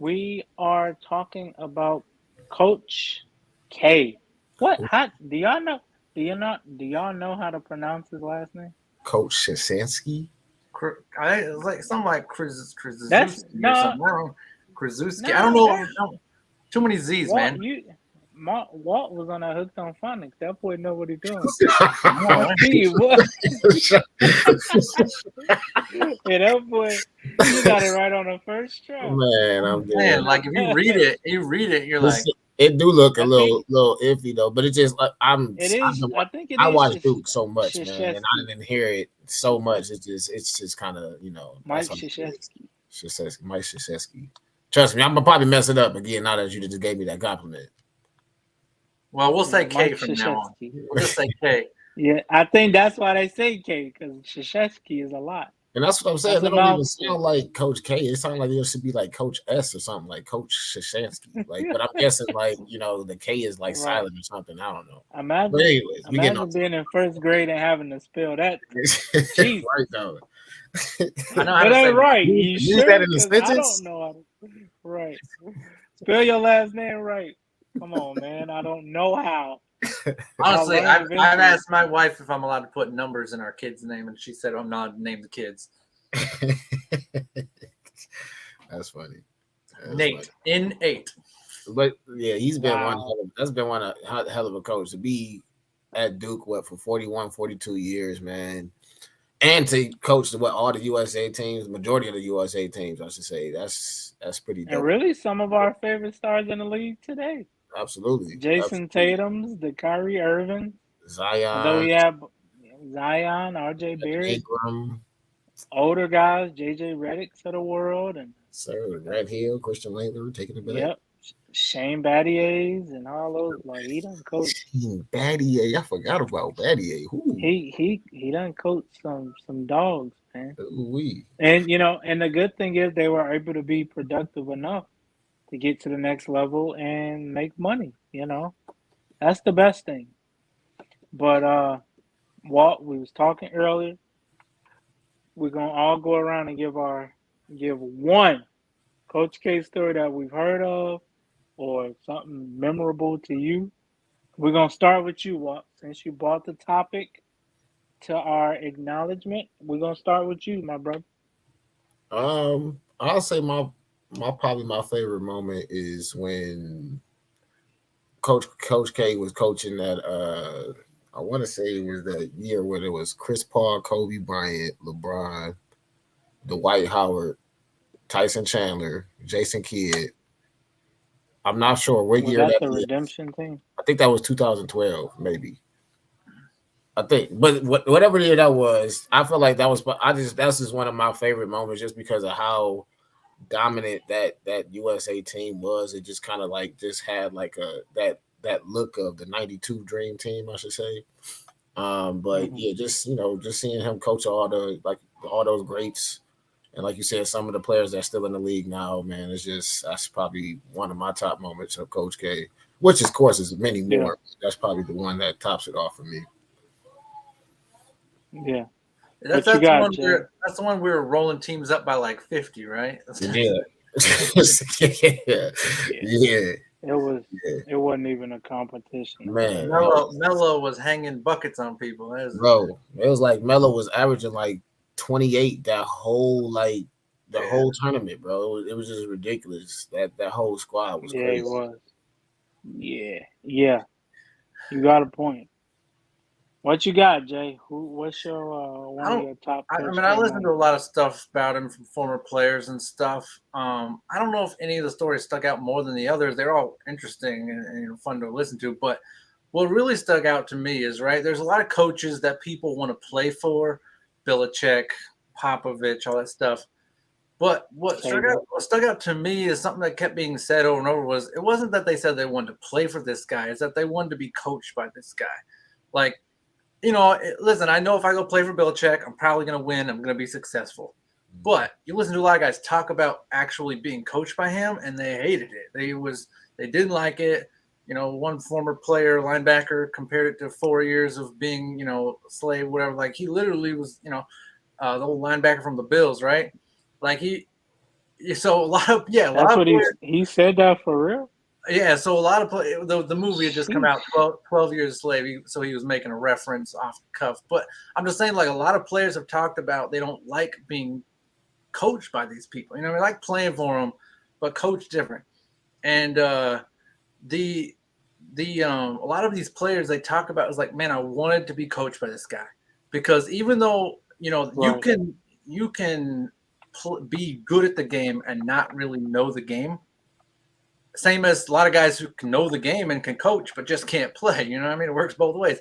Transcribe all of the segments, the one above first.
We are talking about Coach K. What? How do y'all know? Do y'all know how to pronounce his last name? Coach Shasansky. It's like something like That's Krzyzewski or no, something. I don't know. Krzyzewski. I don't no. know. That's Too many Z's, Walt. man. Walt was on that hooked on phonics. That boy know what he's doing. No, On Steve, what? Yeah, that boy, he got it right on the first try. Man, I'm I'm dead. saying, like if you read it, you're like, It do look a I think little iffy though, but it's just like it is. I think it I is watch Duke so much, man, and I Shashesky. didn't hear it so much. It's just kind of that's Mike what it is. Shashesky. Shasesky, Mike Shasesky. Trust me, I'm gonna probably mess it up again now that you just gave me that compliment. well, we'll Yeah, say K Mike from now on. Shashesky. We'll just say K. Yeah, I think that's why they say K because Shashesky is a lot. And that's what I'm saying. That's a That don't even mouthful. sound like Coach K. It sounds like it should be like Coach S or something, like Coach Shashansky. Like, but I'm guessing like the K is like Right. silent or something. I don't know. But Imagine, anyways, we getting off imagine being in first grade and having to spell that. Jesus, right though. I know how it to say ain't right. use, You use that sure? in a Because I don't sentence. know how to. Right. Spell your last name right. Come on, man. I don't know how. I'll honestly, learn I've eventually. asked my wife if I'm allowed to put numbers in our kid's name, and she said I'm not to name the kids. That's funny. That's funny. Nate in 8. But yeah, he's been Wow. that's been one hell of a coach to be at Duke for 41, 42 years, man. And to coach all the USA teams, majority of the USA teams, I should say. That's pretty And dope. really, some of our favorite stars in the league today. Absolutely. Jason Absolutely. Tatum's, the Kyrie Irving. Although Zion, we have Zion, RJ Evan Barrett, Ingram, older guys, JJ Redick's of the world, and Sir Red Hill, Christian Laettner taking it back. yep, Shane Battier's and all those. Like he done coach. Battier, I forgot about Battier. Who? He done coach some dogs, man. We. And and the good thing is they were able to be productive enough to get to the next level and make money. That's the best thing. But Walt, we was talking earlier. We're gonna all go around and give one Coach K story that we've heard of or something memorable to you. We're gonna start with you, Walt. Since you brought the topic to our acknowledgement, we're gonna start with you, my brother. I'll say my probably my favorite moment is when Coach K was coaching that I want to say it was that year where there was Chris Paul, Kobe Bryant, LeBron, Dwight Howard, Tyson Chandler, Jason Kidd. I'm not sure what Was year that that the is. redemption thing? I think that was 2012, maybe. I think, but whatever year that was, I feel like that was. That's just one of my favorite moments, just because of how dominant that USA team was. It just kind of like just had like that look of the '92 Dream Team, I should say. But Hmm. yeah, just just seeing him coach all those greats, and like you said, some of the players that's still in the league now, man, that's probably one of my top moments of Coach K. Which, of course, is many Yeah, more. That's probably the one that tops it off for me. yeah. That's What you that's the got, one Jay? where that's the one we were rolling teams up by like 50, right? Yeah, yeah, Yeah, yeah, it was. yeah. It wasn't even a competition. Man, Melo was hanging buckets on people. bro, it was like Melo was averaging like 28 the Yeah. whole tournament, bro. It was just ridiculous. That whole squad was Yeah, he crazy. was. Yeah, yeah. You got a point. What you got, Jay? What's your I one of don't. your top I Coach mean, I K listened to a moments? lot of stuff about him from former players and stuff. I don't know if any of the stories stuck out more than the others. They're all interesting and fun to listen to. But what really stuck out to me is right. There's a lot of coaches that people want to play for, Belichick, Popovich, all that stuff. But Saban. what stuck out to me is something that kept being said over and over was it wasn't that they said they wanted to play for this guy, it's that they wanted to be coached by this guy. Like, listen, I know if I go play for Belichick, I'm probably going to win. I'm going to be successful. But you listen to a lot of guys talk about actually being coached by him, and they hated it. They didn't like it. One former player, linebacker, compared it to 4 years of being, a slave, whatever. Like he literally was, the old linebacker from the Bills, right? Like So a lot of a lot That's of what players. he said that for real. Yeah, so a lot of the movie had just come out Sheesh. 12 years a slave, so he was making a reference off the cuff. But I'm just saying, like a lot of players have talked about they don't like being coached by these people. You know, they like playing for them, but coach different. And the a lot of these players they talk about is like, man, I wanted to be coached by this guy because even though Right. you can be good at the game and not really know the game, same as a lot of guys who can know the game and can coach but just can't play. You know what I mean? It works both ways.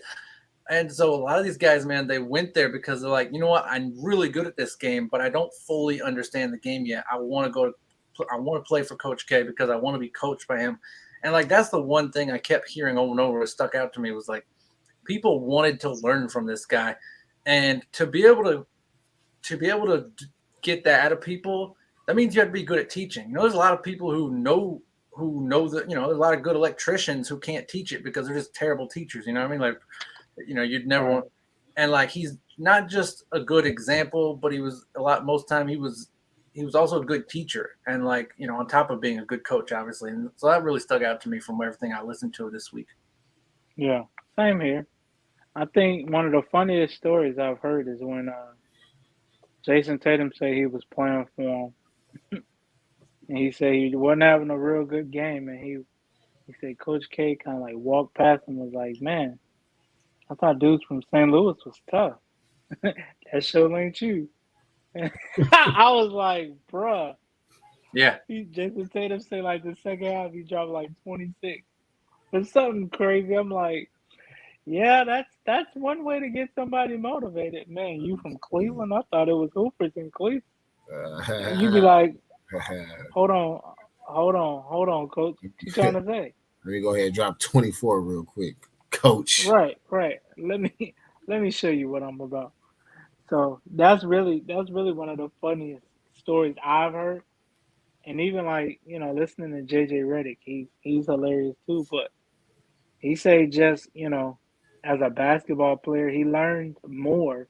And so a lot of these guys, man, they went there because they're like, you know what? I'm really good at this game, but I don't fully understand the game yet. I want to go. I want to play for Coach K because I want to be coached by him. And like that's the one thing I kept hearing over and over. It stuck out to me was like people wanted to learn from this guy, and to be able to get that out of people, that means you have to be good at teaching. You know, there's a lot of people who know that there's a lot of good electricians who can't teach it because they're just terrible teachers. You know what I mean? Like you'd never Right. want. And like he's not just a good example, but he was a lot. Most time he was also a good teacher, and like on top of being a good coach, obviously. And so that really stuck out to me from everything I listened to this week. Yeah. Same here. I think one of the funniest stories I've heard is when Jason Tatum said he was playing for him, and he said he wasn't having a real good game, and he said Coach K kind of like walked past him and was like, "Man, I thought dudes from St. Louis was tough. That sure ain't you." I was like, "Bruh." Yeah, Jason Tatum said like the second half he dropped like 26. It's something crazy. I'm like, yeah, that's one way to get somebody motivated. Man, you from Cleveland? I thought it was Hoopers in Cleveland. You be Let like, hold on, hold on, coach. What you trying to say? me go ahead and drop 24 real quick, coach. Right, right. Let me show you what I'm about. So that's really one of the funniest stories I've heard. And even like, listening to JJ Redick, he's hilarious too. But he say just, as a basketball player, he learned more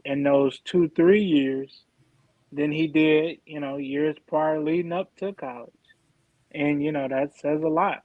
in those 2, 3 years than he did, years prior leading up to college. And that says a lot.